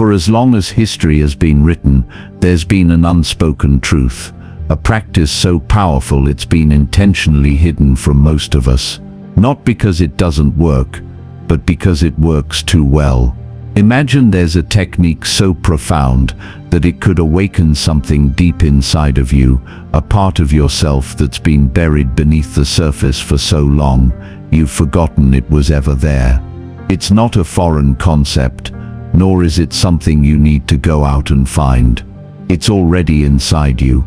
For as long as history has been written, there's been an unspoken truth, a practice so powerful it's been intentionally hidden from most of us. Not because it doesn't work, but because it works too well. Imagine there's a technique so profound that it could awaken something deep inside of you, a part of yourself that's been buried beneath the surface for so long, you've forgotten it was ever there. It's not a foreign concept, nor is it something you need to go out and find. It's already inside you,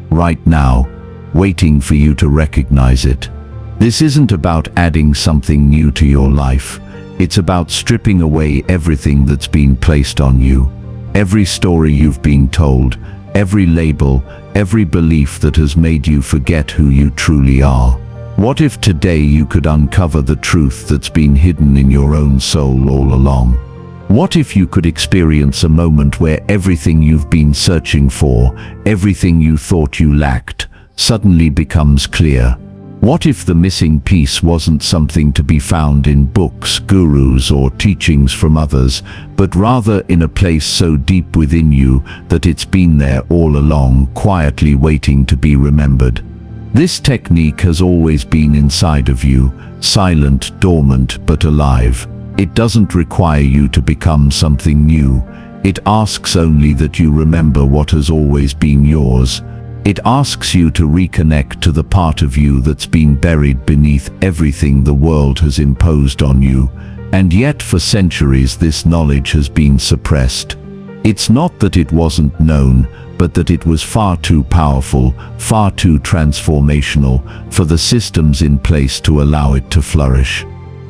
right now, waiting for you to recognize it. This isn't about adding something new to your life. It's about stripping away everything that's been placed on you. Every story you've been told, every label, every belief that has made you forget who you truly are. What if today you could uncover the truth that's been hidden in your own soul all along? What if you could experience a moment where everything you've been searching for, everything you thought you lacked, suddenly becomes clear? What if the missing piece wasn't something to be found in books, gurus, or teachings from others, but rather in a place so deep within you that it's been there all along, quietly waiting to be remembered? This technique has always been inside of you, silent, dormant, but alive. It doesn't require you to become something new. It asks only that you remember what has always been yours. It asks you to reconnect to the part of you that's been buried beneath everything the world has imposed on you, and yet for centuries this knowledge has been suppressed. It's not that it wasn't known, but that it was far too powerful, far too transformational for the systems in place to allow it to flourish.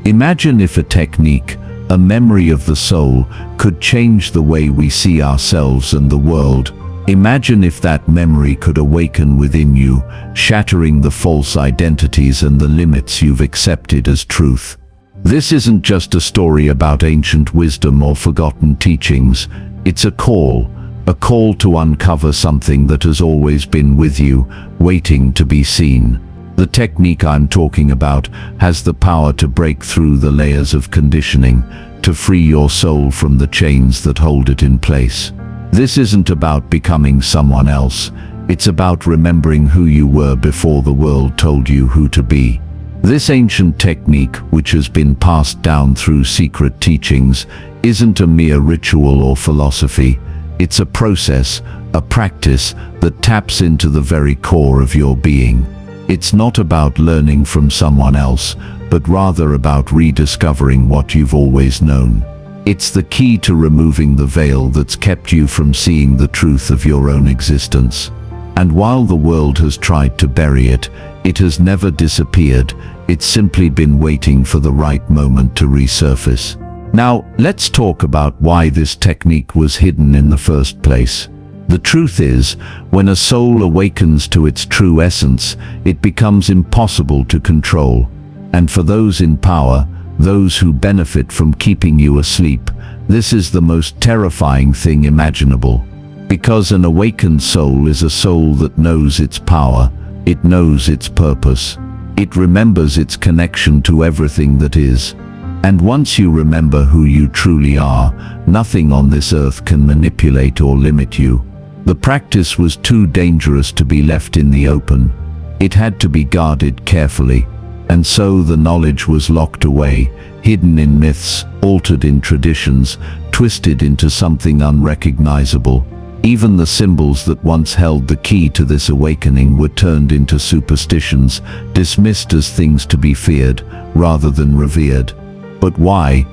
Imagine if a technique, a memory of the soul, could change the way we see ourselves and the world. Imagine if that memory could awaken within you, shattering the false identities and the limits you've accepted as truth. This isn't just a story about ancient wisdom or forgotten teachings. It's a call to uncover something that has always been with you, waiting to be seen. The technique I'm talking about has the power to break through the layers of conditioning, to free your soul from the chains that hold it in place. This isn't about becoming someone else. It's about remembering who you were before the world told you who to be. This ancient technique, which has been passed down through secret teachings, isn't a mere ritual or philosophy. It's a process, a practice that taps into the very core of your being. It's not about learning from someone else, but rather about rediscovering what you've always known. It's the key to removing the veil that's kept you from seeing the truth of your own existence. And while the world has tried to bury it, it has never disappeared. It's simply been waiting for the right moment to resurface. Now, let's talk about why this technique was hidden in the first place. The truth is, when a soul awakens to its true essence, it becomes impossible to control. And for those in power, those who benefit from keeping you asleep, this is the most terrifying thing imaginable. Because an awakened soul is a soul that knows its power, it knows its purpose, it remembers its connection to everything that is. And once you remember who you truly are, nothing on this earth can manipulate or limit you. The practice was too dangerous to be left in the open. It had to be guarded carefully. And so the knowledge was locked away, hidden in myths, altered in traditions, twisted into something unrecognizable. Even the symbols that once held the key to this awakening were turned into superstitions, dismissed as things to be feared, rather than revered. But why?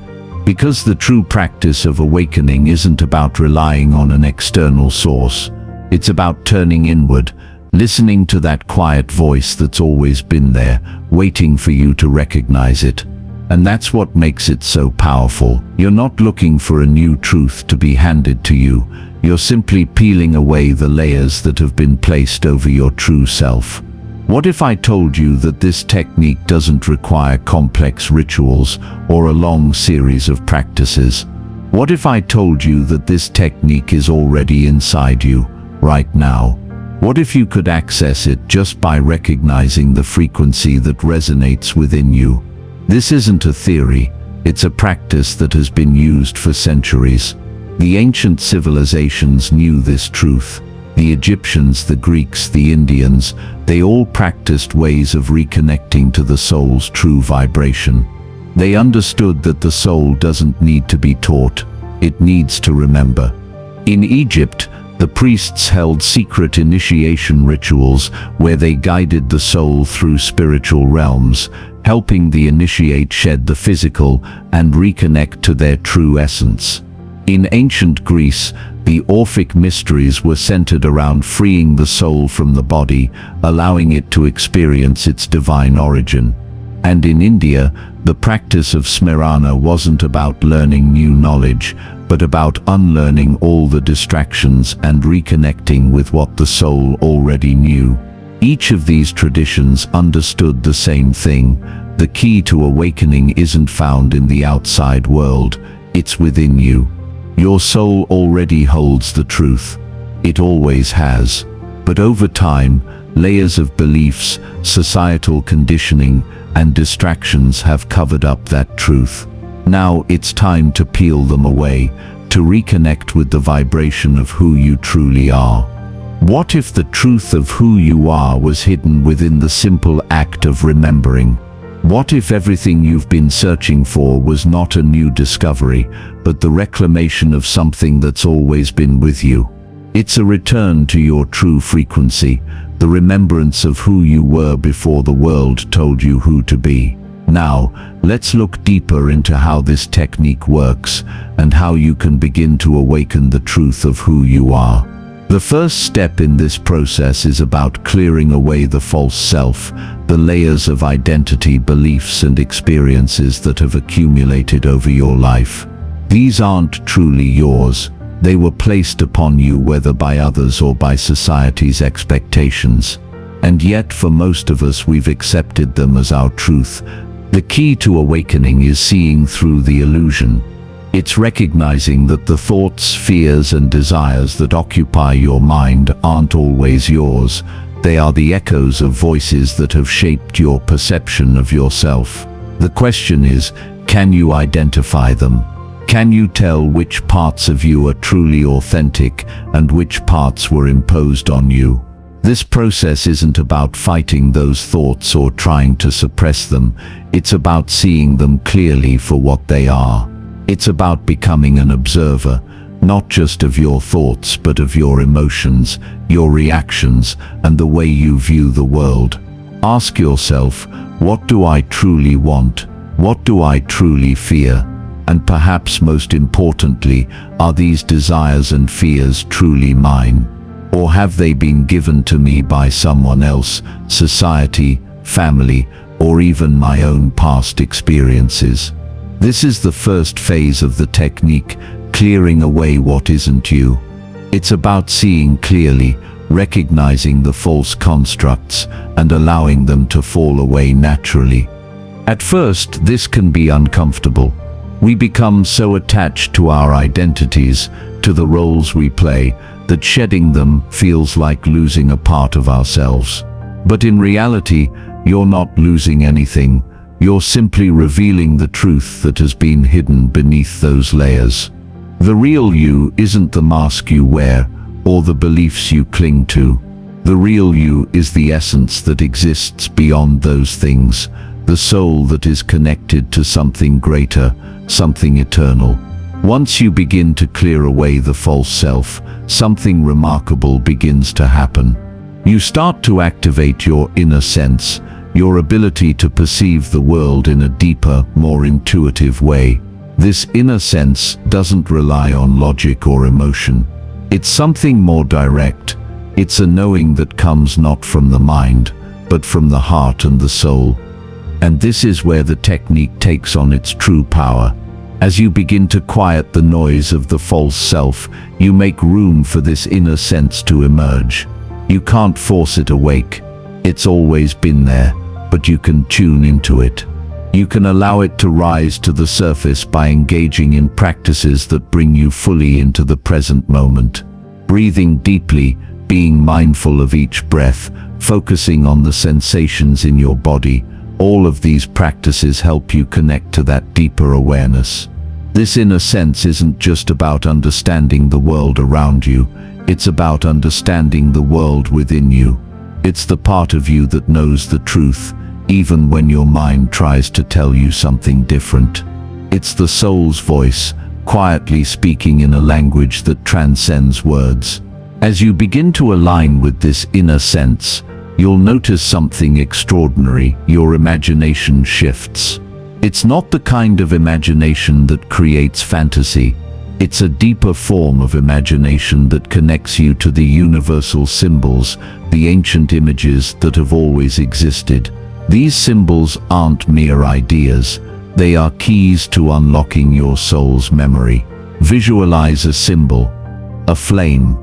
Because the true practice of awakening isn't about relying on an external source. It's about turning inward, listening to that quiet voice that's always been there, waiting for you to recognize it. And that's what makes it so powerful. You're not looking for a new truth to be handed to you. You're simply peeling away the layers that have been placed over your true self. What if I told you that this technique doesn't require complex rituals or a long series of practices? What if I told you that this technique is already inside you, right now? What if you could access it just by recognizing the frequency that resonates within you? This isn't a theory, it's a practice that has been used for centuries. The ancient civilizations knew this truth. The Egyptians, the Greeks, the Indians, they all practiced ways of reconnecting to the soul's true vibration. They understood that the soul doesn't need to be taught, it needs to remember. In Egypt, the priests held secret initiation rituals where they guided the soul through spiritual realms, helping the initiate shed the physical and reconnect to their true essence. In ancient Greece, the Orphic mysteries were centered around freeing the soul from the body, allowing it to experience its divine origin. And in India, the practice of smarana wasn't about learning new knowledge, but about unlearning all the distractions and reconnecting with what the soul already knew. Each of these traditions understood the same thing. The key to awakening isn't found in the outside world, it's within you. Your soul already holds the truth. It always has. But over time, layers of beliefs, societal conditioning, and distractions have covered up that truth. Now it's time to peel them away, to reconnect with the vibration of who you truly are. What if the truth of who you are was hidden within the simple act of remembering? What if everything you've been searching for was not a new discovery, but the reclamation of something that's always been with you? It's a return to your true frequency, the remembrance of who you were before the world told you who to be. Now, let's look deeper into how this technique works and how you can begin to awaken the truth of who you are. The first step in this process is about clearing away the false self, the layers of identity, beliefs, and experiences that have accumulated over your life. These aren't truly yours. They were placed upon you whether by others or by society's expectations. And yet for most of us we've accepted them as our truth. The key to awakening is seeing through the illusion. It's recognizing that the thoughts, fears, and desires that occupy your mind aren't always yours. They are the echoes of voices that have shaped your perception of yourself. The question is, can you identify them? Can you tell which parts of you are truly authentic and which parts were imposed on you? This process isn't about fighting those thoughts or trying to suppress them. It's about seeing them clearly for what they are. It's about becoming an observer, not just of your thoughts, but of your emotions, your reactions, and the way you view the world. Ask yourself, what do I truly want? What do I truly fear? And perhaps most importantly, are these desires and fears truly mine? Or have they been given to me by someone else, society, family, or even my own past experiences? This is the first phase of the technique, clearing away what isn't you. It's about seeing clearly, recognizing the false constructs, and allowing them to fall away naturally. At first, this can be uncomfortable. We become so attached to our identities, to the roles we play, that shedding them feels like losing a part of ourselves. But in reality, you're not losing anything. You're simply revealing the truth that has been hidden beneath those layers. The real you isn't the mask you wear or the beliefs you cling to. The real you is the essence that exists beyond those things, the soul that is connected to something greater, something eternal. Once you begin to clear away the false self, something remarkable begins to happen. You start to activate your inner sense, your ability to perceive the world in a deeper, more intuitive way. This inner sense doesn't rely on logic or emotion. It's something more direct. It's a knowing that comes not from the mind, but from the heart and the soul. And this is where the technique takes on its true power. As you begin to quiet the noise of the false self, you make room for this inner sense to emerge. You can't force it awake. It's always been there, but you can tune into it. You can allow it to rise to the surface by engaging in practices that bring you fully into the present moment. Breathing deeply, being mindful of each breath, focusing on the sensations in your body, all of these practices help you connect to that deeper awareness. This inner sense isn't just about understanding the world around you, it's about understanding the world within you. It's the part of you that knows the truth, even when your mind tries to tell you something different. It's the soul's voice, quietly speaking in a language that transcends words. As you begin to align with this inner sense, you'll notice something extraordinary. Your imagination shifts. It's not the kind of imagination that creates fantasy. It's a deeper form of imagination that connects you to the universal symbols, the ancient images that have always existed. These symbols aren't mere ideas. They are keys to unlocking your soul's memory. Visualize a symbol, a flame,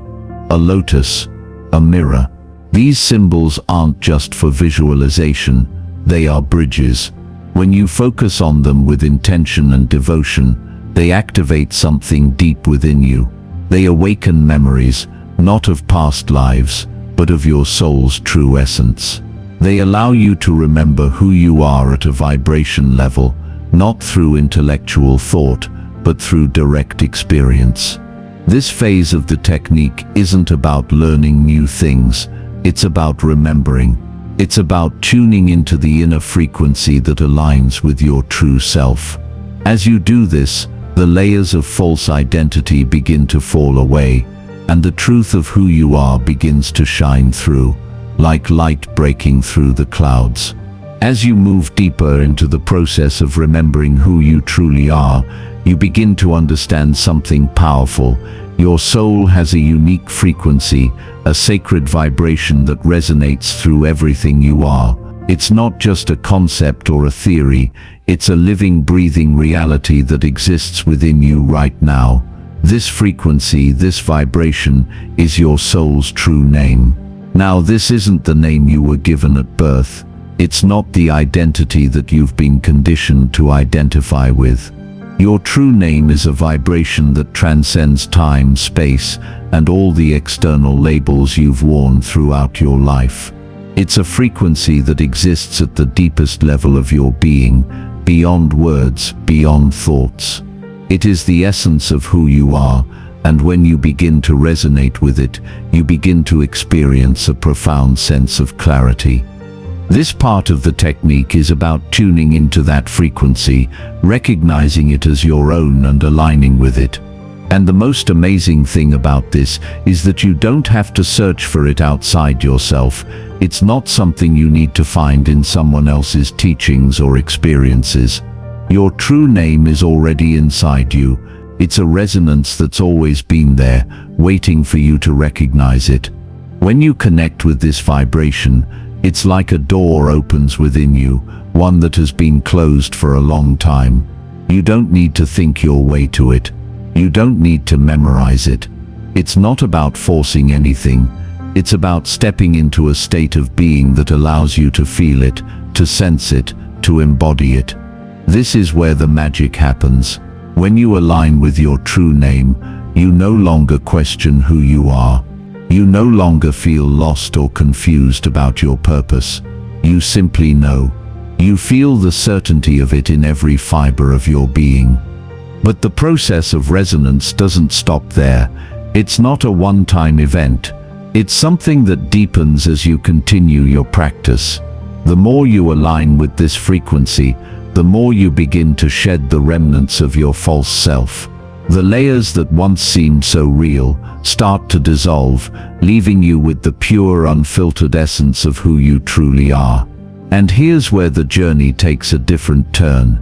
a lotus, a mirror. These symbols aren't just for visualization, they are bridges. When you focus on them with intention and devotion, they activate something deep within you. They awaken memories, not of past lives, but of your soul's true essence. They allow you to remember who you are at a vibration level, not through intellectual thought, but through direct experience. This phase of the technique isn't about learning new things, it's about remembering. It's about tuning into the inner frequency that aligns with your true self. As you do this, the layers of false identity begin to fall away, and the truth of who you are begins to shine through, like light breaking through the clouds. As you move deeper into the process of remembering who you truly are, you begin to understand something powerful. Your soul has a unique frequency, a sacred vibration that resonates through everything you are. It's not just a concept or a theory, it's a living, breathing reality that exists within you right now. This frequency, this vibration, is your soul's true name. Now, this isn't the name you were given at birth. It's not the identity that you've been conditioned to identify with. Your true name is a vibration that transcends time, space, and all the external labels you've worn throughout your life. It's a frequency that exists at the deepest level of your being, beyond words, beyond thoughts. It is the essence of who you are, and when you begin to resonate with it, you begin to experience a profound sense of clarity. This part of the technique is about tuning into that frequency, recognizing it as your own and aligning with it. And the most amazing thing about this is that you don't have to search for it outside yourself. It's not something you need to find in someone else's teachings or experiences. Your true name is already inside you. It's a resonance that's always been there, waiting for you to recognize it. When you connect with this vibration, it's like a door opens within you, one that has been closed for a long time. You don't need to think your way to it. You don't need to memorize it. It's not about forcing anything. It's about stepping into a state of being that allows you to feel it, to sense it, to embody it. This is where the magic happens. When you align with your true name, you no longer question who you are. You no longer feel lost or confused about your purpose. You simply know. You feel the certainty of it in every fiber of your being. But the process of resonance doesn't stop there. It's not a one-time event. It's something that deepens as you continue your practice. The more you align with this frequency, the more you begin to shed the remnants of your false self. The layers that once seemed so real start to dissolve, leaving you with the pure, unfiltered essence of who you truly are. And here's where the journey takes a different turn.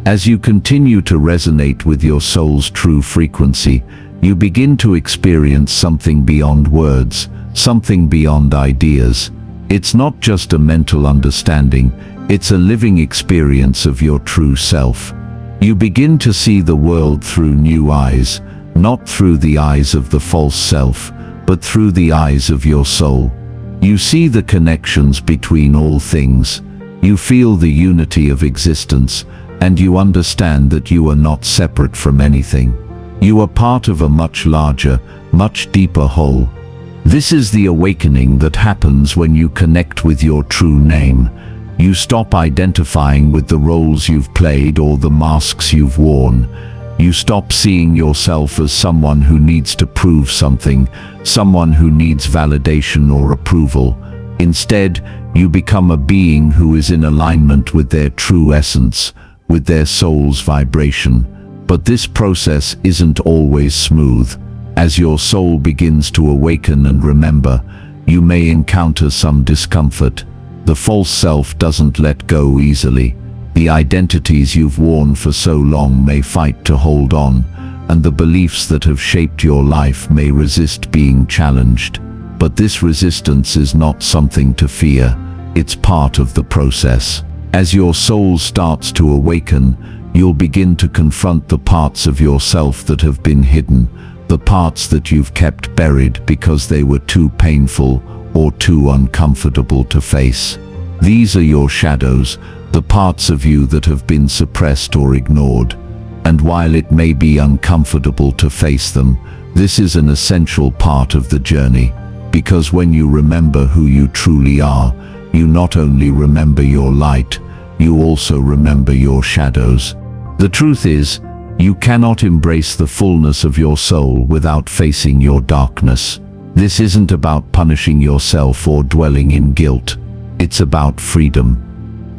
As you continue to resonate with your soul's true frequency, you begin to experience something beyond words, something beyond ideas. It's not just a mental understanding, it's a living experience of your true self. You begin to see the world through new eyes, not through the eyes of the false self, but through the eyes of your soul. You see the connections between all things. You feel the unity of existence, and you understand that you are not separate from anything. You are part of a much larger, much deeper whole. This is the awakening that happens when you connect with your true name. You stop identifying with the roles you've played or the masks you've worn, You stop seeing yourself as someone who needs to prove something, someone who needs validation or approval. Instead, you become a being who is in alignment with their true essence, with their soul's vibration. But this process isn't always smooth. As your soul begins to awaken and remember, you may encounter some discomfort. The false self doesn't let go easily. The identities you've worn for so long may fight to hold on, and the beliefs that have shaped your life may resist being challenged. But this resistance is not something to fear. It's part of the process. As your soul starts to awaken, you'll begin to confront the parts of yourself that have been hidden, the parts that you've kept buried because they were too painful or too uncomfortable to face. These are your shadows, the parts of you that have been suppressed or ignored. And while it may be uncomfortable to face them, this is an essential part of the journey. Because when you remember who you truly are, you not only remember your light, you also remember your shadows. The truth is, you cannot embrace the fullness of your soul without facing your darkness. This isn't about punishing yourself or dwelling in guilt. It's about freedom.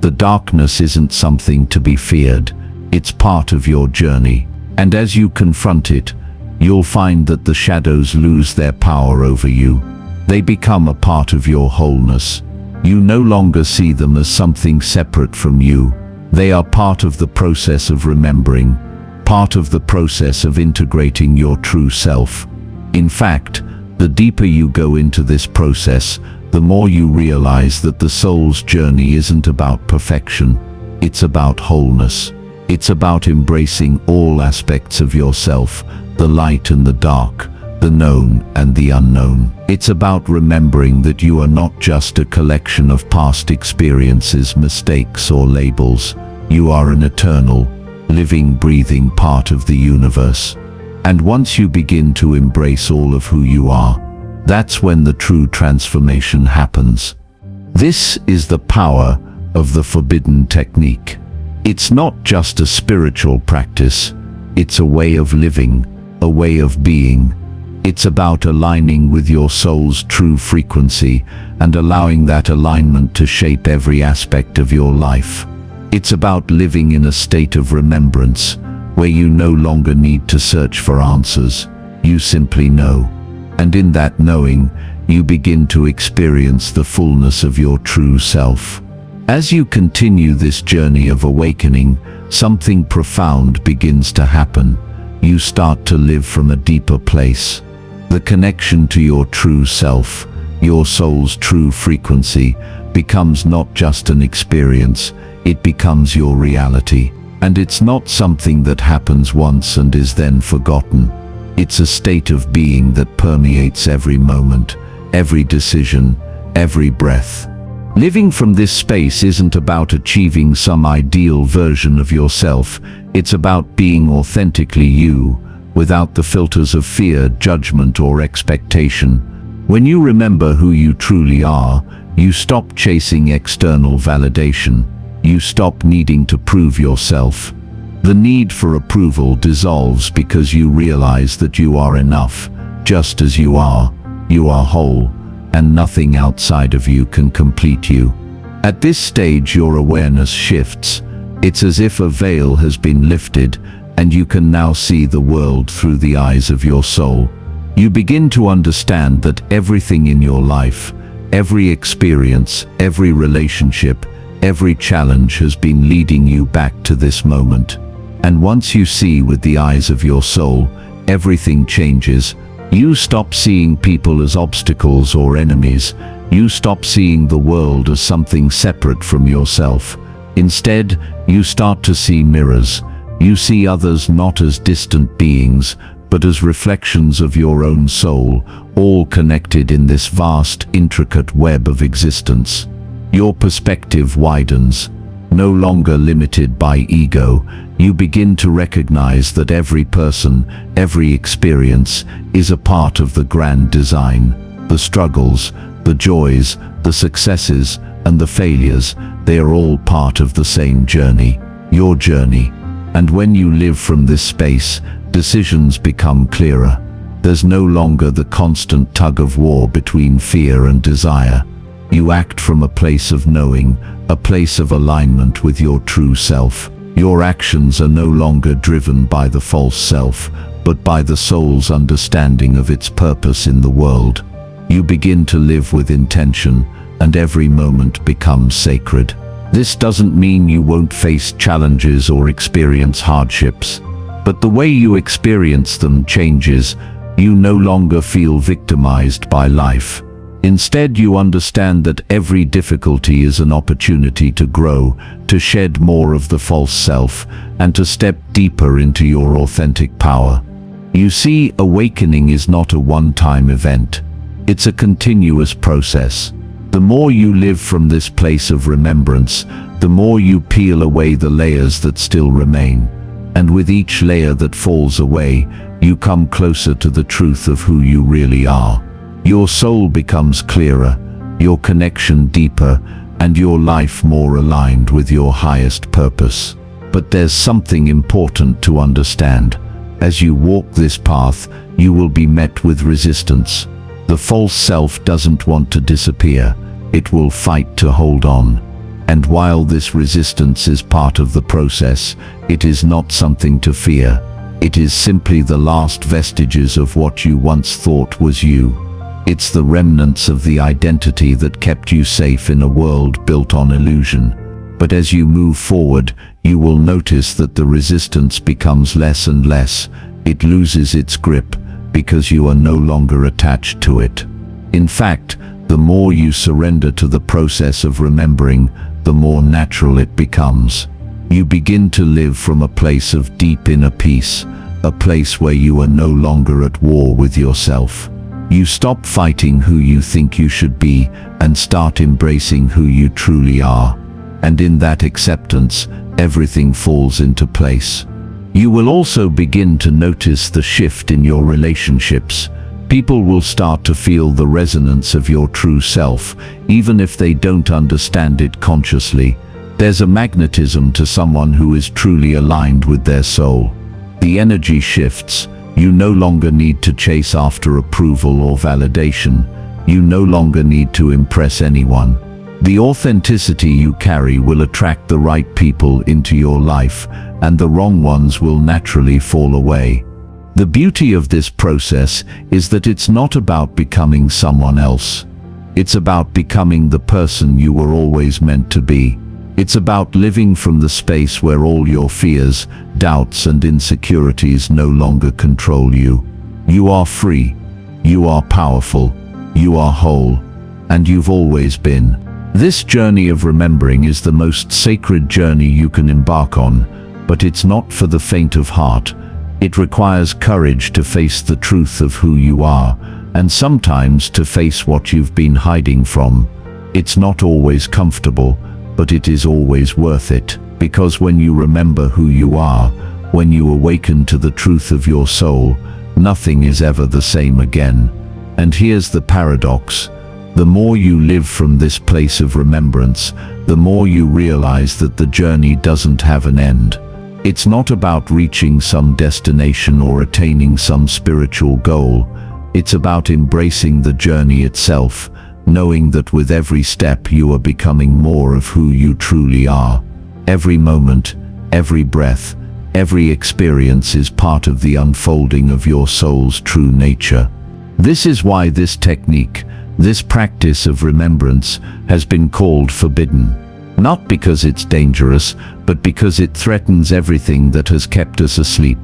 The darkness isn't something to be feared. It's part of your journey. And as you confront it, you'll find that the shadows lose their power over you. They become a part of your wholeness. You no longer see them as something separate from you. They are part of the process of remembering, part of the process of integrating your true self. In fact, the deeper you go into this process, the more you realize that the soul's journey isn't about perfection. It's about wholeness. It's about embracing all aspects of yourself, the light and the dark, the known and the unknown. It's about remembering that you are not just a collection of past experiences, mistakes, or labels. You are an eternal, living, breathing part of the universe. And once you begin to embrace all of who you are, that's when the true transformation happens. This is the power of the forbidden technique. It's not just a spiritual practice, it's a way of living, a way of being. It's about aligning with your soul's true frequency and allowing that alignment to shape every aspect of your life. It's about living in a state of remembrance, where you no longer need to search for answers. You simply know. And in that knowing, you begin to experience the fullness of your true self. As you continue this journey of awakening, something profound begins to happen. You start to live from a deeper place. The connection to your true self, your soul's true frequency, becomes not just an experience, it becomes your reality. And it's not something that happens once and is then forgotten. It's a state of being that permeates every moment, every decision, every breath. Living from this space isn't about achieving some ideal version of yourself. It's about being authentically you, without the filters of fear, judgment, or expectation. When you remember who you truly are, you stop chasing external validation. You stop needing to prove yourself. The need for approval dissolves because you realize that you are enough, just as you are. You are whole, and nothing outside of you can complete you. At this stage, your awareness shifts. It's as if a veil has been lifted, and you can now see the world through the eyes of your soul. You begin to understand that everything in your life, every experience, every relationship, every challenge has been leading you back to this moment. And once you see with the eyes of your soul, everything changes. You stop seeing people as obstacles or enemies. You stop seeing the world as something separate from yourself. Instead, you start to see mirrors. You see others not as distant beings, but as reflections of your own soul, all connected in this vast, intricate web of existence. Your perspective widens. No longer limited by ego, you begin to recognize that every person, every experience, is a part of the grand design. The struggles, the joys, the successes, and the failures, they are all part of the same journey, your journey. And when you live from this space, decisions become clearer. There's no longer the constant tug of war between fear and desire. You act from a place of knowing, a place of alignment with your true self. Your actions are no longer driven by the false self, but by the soul's understanding of its purpose in the world. You begin to live with intention, and every moment becomes sacred. This doesn't mean you won't face challenges or experience hardships, but the way you experience them changes. You no longer feel victimized by life. Instead, you understand that every difficulty is an opportunity to grow, to shed more of the false self, and to step deeper into your authentic power. You see, awakening is not a one-time event. It's a continuous process. The more you live from this place of remembrance, the more you peel away the layers that still remain. And with each layer that falls away, you come closer to the truth of who you really are. Your soul becomes clearer, your connection deeper, and your life more aligned with your highest purpose. But there's something important to understand. As you walk this path, you will be met with resistance. The false self doesn't want to disappear. It will fight to hold on. And while this resistance is part of the process, it is not something to fear. It is simply the last vestiges of what you once thought was you. It's the remnants of the identity that kept you safe in a world built on illusion. But as you move forward, you will notice that the resistance becomes less and less. It loses its grip because you are no longer attached to it. In fact, the more you surrender to the process of remembering, the more natural it becomes. You begin to live from a place of deep inner peace, a place where you are no longer at war with yourself. You stop fighting who you think you should be and start embracing who you truly are. And in that acceptance, everything falls into place. You will also begin to notice the shift in your relationships. People will start to feel the resonance of your true self, even if they don't understand it consciously. There's a magnetism to someone who is truly aligned with their soul. The energy shifts. You no longer need to chase after approval or validation. You no longer need to impress anyone. The authenticity you carry will attract the right people into your life, and the wrong ones will naturally fall away. The beauty of this process is that it's not about becoming someone else. It's about becoming the person you were always meant to be. It's about living from the space where all your fears, doubts, and insecurities no longer control you. You are free. You are powerful. You are whole. And you've always been. This journey of remembering is the most sacred journey you can embark on, but it's not for the faint of heart. It requires courage to face the truth of who you are, and sometimes to face what you've been hiding from. It's not always comfortable, but it is always worth it, because when you remember who you are, when you awaken to the truth of your soul, nothing is ever the same again. And here's the paradox. The more you live from this place of remembrance, the more you realize that the journey doesn't have an end. It's not about reaching some destination or attaining some spiritual goal. It's about embracing the journey itself, knowing that with every step you are becoming more of who you truly are. Every moment, every breath, every experience is part of the unfolding of your soul's true nature. This is why this technique, this practice of remembrance, has been called forbidden. Not because it's dangerous, but because it threatens everything that has kept us asleep.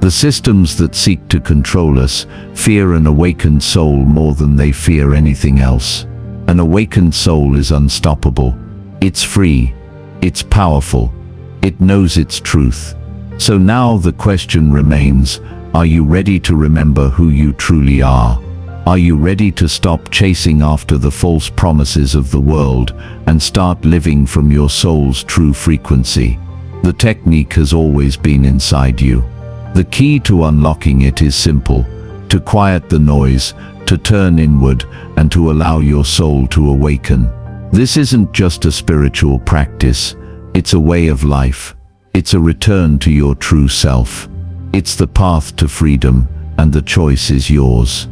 The systems that seek to control us fear an awakened soul more than they fear anything else. An awakened soul is unstoppable. It's free. It's powerful. It knows its truth. So now the question remains, are you ready to remember who you truly are? Are you ready to stop chasing after the false promises of the world and start living from your soul's true frequency? The technique has always been inside you. The key to unlocking it is simple: to quiet the noise, to turn inward, and to allow your soul to awaken. This isn't just a spiritual practice, it's a way of life. It's a return to your true self. It's the path to freedom, and the choice is yours.